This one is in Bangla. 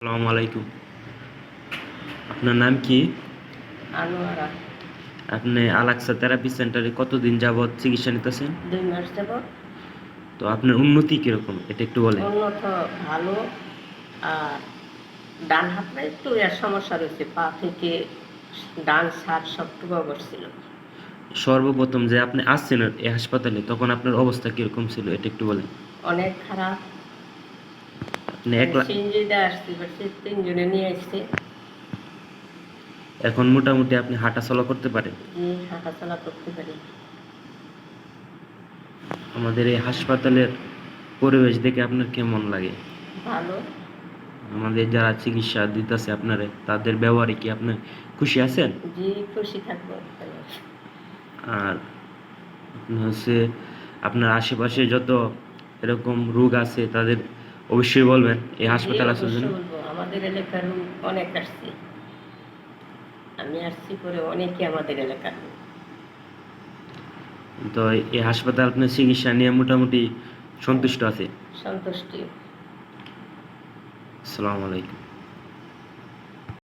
আসসালামু আলাইকুম। আপনার নাম কি? আনোয়ারা। আপনি আলাক্সা থেরাপি সেন্টারে কতদিন যাবৎ চিকিৎসা নিতেছেন? 2 মাস যাবৎ। তো আপনার উন্নতি কিরকম এটা একটু বলেন। উন্নত ভালো। আর ডান হাতে একটু সমস্যা রয়েছে, পা থেকে ডান ছাড় সবটুকু করছিল। সর্বপ্রথম যে আপনি আসছেন এই হাসপাতালে তখন আপনার অবস্থা কিরকম ছিল এটা একটু বলেন। অনেক খারাপ। আপনি আমি একলা সিঞ্জিতে আসছি, সে 3 জনে নিয়ে আসছে। এখন মোটামুটি আপনি হাঁটা চলা করতে পারেন? যে হাঁটাচলা করতে পারি। আমাদের এই হাসপাতালের পরিবেশ দেখে আপনার কেমন লাগে? ভালো। আমাদের যারা চিকিৎসা দিতেছে আপনারে তাদের ব্যবহারে কি আপনি খুশি আছেন? যে খুশি থাকবো। আর আপনি হচ্ছে আপনার আশেপাশে যত এরকম রোগ আছে তাদের অবশ্যই বলবেন এই যে হাসপাতাল আসার জন্য। অবশ্যই বলবো, আমাদের এলাকার লোক অনেক আসছে। আমি আসছি পরে অনেকে আমাদের এলাকার লোক। তো এই হাসপাতাল আপনার চিকিৎসা নিয়ে মোটামুটি সন্তুষ্ট আছে? সন্তুষ্টি। আসসালামু আলাইকুম।